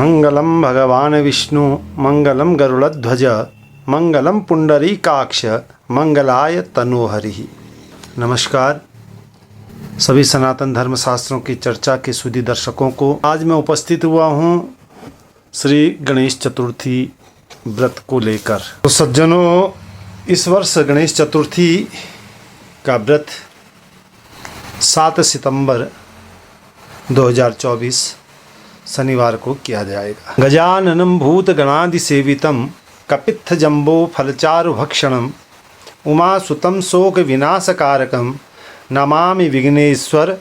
मंगलम भगवान विष्णु मंगलम गरुड़ध्वज मंगलम पुंडरीकाक्ष मंगलाय तनोहरि। नमस्कार सभी सनातन धर्म शास्त्रों की चर्चा के सुधी दर्शकों को। आज मैं उपस्थित हुआ हूँ श्री गणेश चतुर्थी व्रत को लेकर। तो सज्जनों, इस वर्ष गणेश चतुर्थी का व्रत 7 सितंबर 2024 शनिवार को किया जाएगा। गजाननं भूत गणादि सेवितं कपित्थ जंबो फलचारु भक्षणम उमासुतं शोक विनाशकारकम नमामि विघ्नेश्वर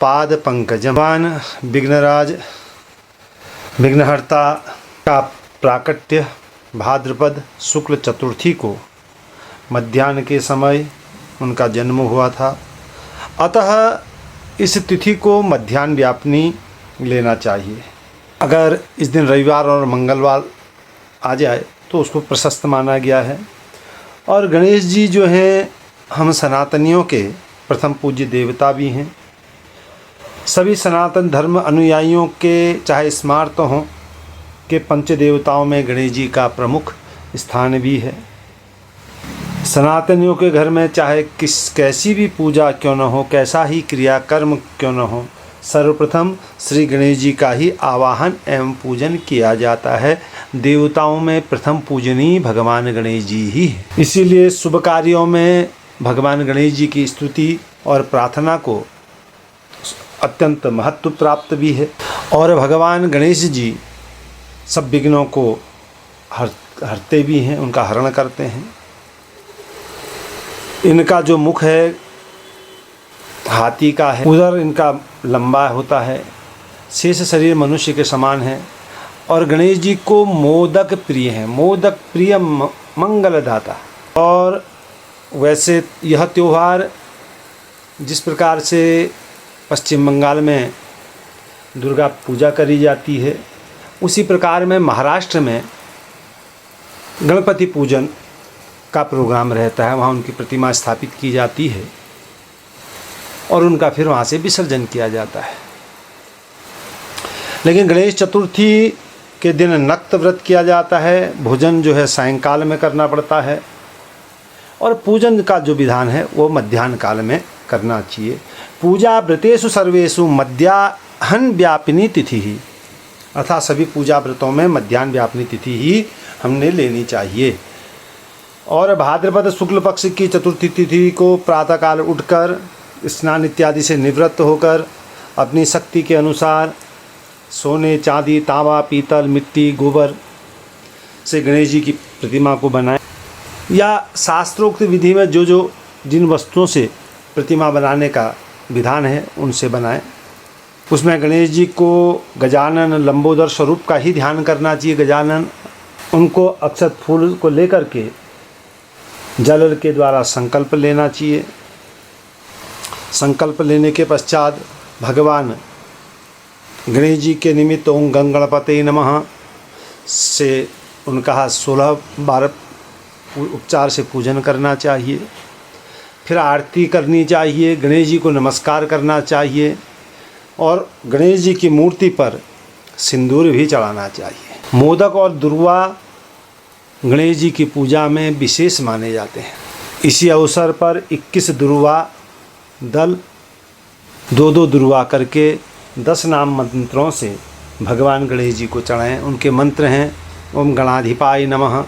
पाद पंकजम। भगवान विघ्नराज विघ्नहर्ता का प्राकट्य भाद्रपद शुक्ल चतुर्थी को मध्याह्न के समय उनका जन्म हुआ था। अतः इस तिथि को मध्याह्न व्यापिनी लेना चाहिए। अगर इस दिन रविवार और मंगलवार आ जाए तो उसको प्रशस्त माना गया है। और गणेश जी जो हैं हम सनातनियों के प्रथम पूज्य देवता भी हैं। सभी सनातन धर्म अनुयायियों के चाहे स्मार्त हों के पंच देवताओं में गणेश जी का प्रमुख स्थान भी है। सनातनियों के घर में चाहे कैसी भी पूजा क्यों न हो, कैसा ही क्रियाकर्म क्यों न हो, सर्वप्रथम श्री गणेश जी का ही आवाहन एवं पूजन किया जाता है। देवताओं में प्रथम पूजनीय भगवान गणेश जी ही है। इसीलिए शुभ कार्यों में भगवान गणेश जी की स्तुति और प्रार्थना को अत्यंत महत्व प्राप्त भी है। और भगवान गणेश जी सब विघ्नों को हरते भी हैं, उनका हरण करते हैं। इनका जो मुख है हाथी का है, उधर इनका लंबा होता है, शेष शरीर मनुष्य के समान है। और गणेश जी को मोदक प्रिय हैं, मोदक प्रिय मंगलदाता। और वैसे यह त्यौहार जिस प्रकार से पश्चिम बंगाल में दुर्गा पूजा करी जाती है, उसी प्रकार में महाराष्ट्र में गणपति पूजन का प्रोग्राम रहता है। वहाँ उनकी प्रतिमा स्थापित की जाती है और उनका फिर वहाँ से विसर्जन किया जाता है। लेकिन गणेश चतुर्थी के दिन नक्त व्रत किया जाता है। भोजन जो है सायंकाल में करना पड़ता है और पूजन का जो विधान है वो मध्याह्न काल में करना चाहिए। पूजा व्रतेषु सर्वेषु मध्याह्न व्यापिनी तिथि ही, अर्थात सभी पूजा व्रतों में मध्याह्न व्यापिनी तिथि ही हमने लेनी चाहिए। और भाद्रपद शुक्ल पक्ष की चतुर्थी तिथि को प्रातःकाल उठकर स्नान इत्यादि से निवृत्त होकर अपनी शक्ति के अनुसार सोने, चांदी, तांबा, पीतल, मिट्टी, गोबर से गणेश जी की प्रतिमा को बनाएं, या शास्त्रोक्त विधि में जो जिन वस्तुओं से प्रतिमा बनाने का विधान है उनसे बनाएं। उसमें गणेश जी को गजानन लंबोदर स्वरूप का ही ध्यान करना चाहिए। गजानन, उनको अक्षत फूल को लेकर के जल के द्वारा संकल्प लेना चाहिए। संकल्प लेने के पश्चात भगवान गणेश जी के निमित्त ओम गं गणपते नमः से उनका 16 बार उपचार से पूजन करना चाहिए। फिर आरती करनी चाहिए, गणेश जी को नमस्कार करना चाहिए और गणेश जी की मूर्ति पर सिंदूर भी चढ़ाना चाहिए। मोदक और दुर्वा गणेश जी की पूजा में विशेष माने जाते हैं। इसी अवसर पर 21 दुर्वा दल 2-2 दुर्वा करके 10 नाम मंत्रों से भगवान गणेश जी को चढ़ाएं। उनके मंत्र हैं ओम गणाधिपाय नमः,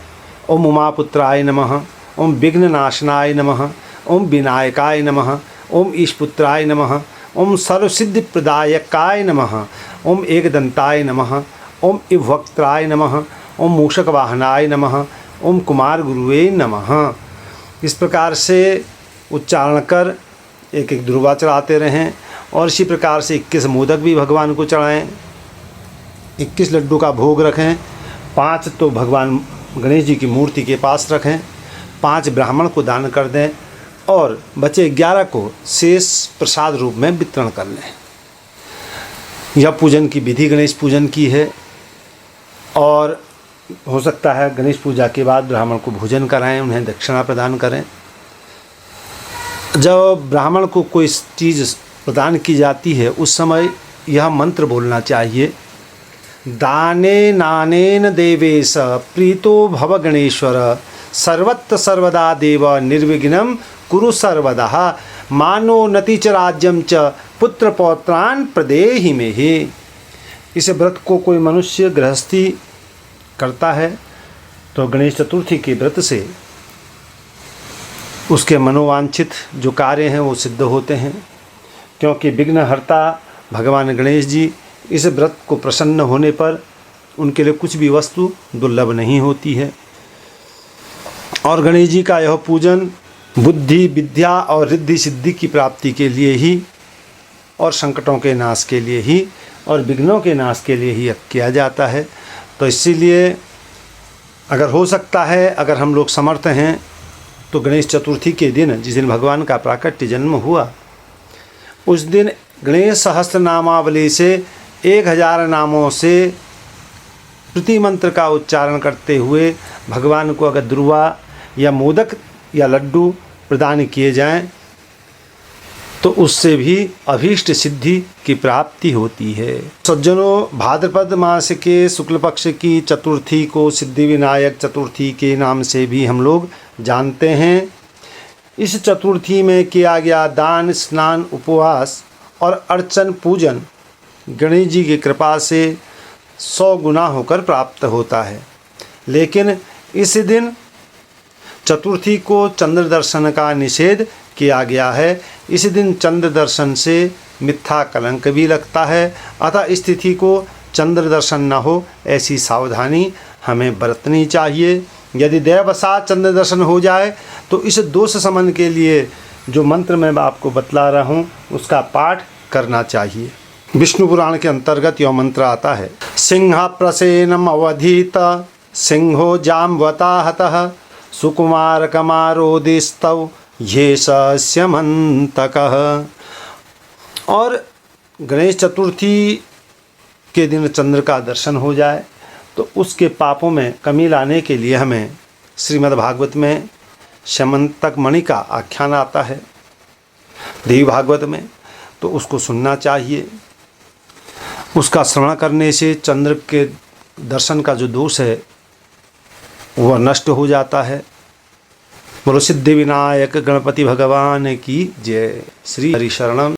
ओम उमापुत्राय नमः, ओम विघ्ननाशनाय नमः, ओम विनायकाय नमः, ओम ईशपुत्राय नमः, ओम सर्वसिद्धिप्रदायकाय नमः, ओम एकदंताय नमः, ओम इवक्त्राय नमः, ओम मूषक वाहनाय नमः, ओम कुमार गुरुवे नमः। इस प्रकार से उच्चारण कर एक एक दुर्वा चढ़ाते रहें। और इसी प्रकार से 21 मोदक भी भगवान को चढ़ाएं, 21 लड्डू का भोग रखें। 5 तो भगवान गणेश जी की मूर्ति के पास रखें, 5 ब्राह्मण को दान कर दें और बचे 11 को शेष प्रसाद रूप में वितरण कर लें। यह पूजन की विधि गणेश पूजन की है। और हो सकता है गणेश पूजा के बाद ब्राह्मण को भोजन कराएं, उन्हें दक्षिणा प्रदान करें। जब ब्राह्मण को कोई चीज़ प्रदान की जाती है उस समय यह मंत्र बोलना चाहिए। दाने नानेन देवेश प्रीतो भव गणेश्वर सर्वत्र सर्वदा देव निर्विघ्नं कुरु सर्वदा मानोन्नति च राज्यं च पुत्र पौत्रान् प्रदेहि मेहि। इस व्रत को कोई मनुष्य गृहस्थी करता है तो गणेश चतुर्थी के व्रत से उसके मनोवांछित जो कार्य हैं वो सिद्ध होते हैं, क्योंकि विघ्नहर्ता भगवान गणेश जी इस व्रत को प्रसन्न होने पर उनके लिए कुछ भी वस्तु दुर्लभ नहीं होती है। और गणेश जी का यह पूजन बुद्धि विद्या और रिद्धि सिद्धि की प्राप्ति के लिए ही और संकटों के नाश के लिए ही और विघ्नों के नाश के लिए ही किया जाता है। तो इसीलिए अगर हो सकता है, अगर हम लोग समर्थ हैं, तो गणेश चतुर्थी के दिन जिस दिन भगवान का प्राकट्य जन्म हुआ उस दिन गणेश सहस्त्र नामावली से 1000 नामों से प्रति मंत्र का उच्चारण करते हुए भगवान को अगर दुर्वा या मोदक या लड्डू प्रदान किए जाएं तो उससे भी अभीष्ट सिद्धि की प्राप्ति होती है। सज्जनों, भाद्रपद मास के शुक्ल पक्ष की चतुर्थी को सिद्धि विनायक चतुर्थी के नाम से भी हम लोग जानते हैं। इस चतुर्थी में किया गया दान, स्नान, उपवास और अर्चन पूजन गणेश जी की कृपा से 100 गुना होकर प्राप्त होता है। लेकिन इस दिन चतुर्थी को चंद्र दर्शन का निषेध किया गया है। इस दिन चंद्र दर्शन से मिथ्या कलंक भी लगता है, अतः इस तिथि को चंद्र दर्शन न हो ऐसी सावधानी हमें बरतनी चाहिए। यदि देववशात चंद्र दर्शन हो जाए तो इस दोष शमन के लिए जो मंत्र मैं आपको बतला रहा हूँ उसका पाठ करना चाहिए। विष्णु पुराण के अंतर्गत यह मंत्र आता है, सिंह प्रसेनम अवधीत सिंहो जाम्बवता हतः सुकुमार कमारोदिस्तव ये स्यमंतकः। और गणेश चतुर्थी के दिन चंद्र का दर्शन हो जाए तो उसके पापों में कमी लाने के लिए हमें श्रीमद् भागवत में स्यमंतक मणि का आख्यान आता है देवी भागवत में, तो उसको सुनना चाहिए। उसका श्रवण करने से चंद्र के दर्शन का जो दोष है वह नष्ट हो जाता है। बोलो सिद्धि विनायक गणपति भगवान की जय। श्री हरि शरणम।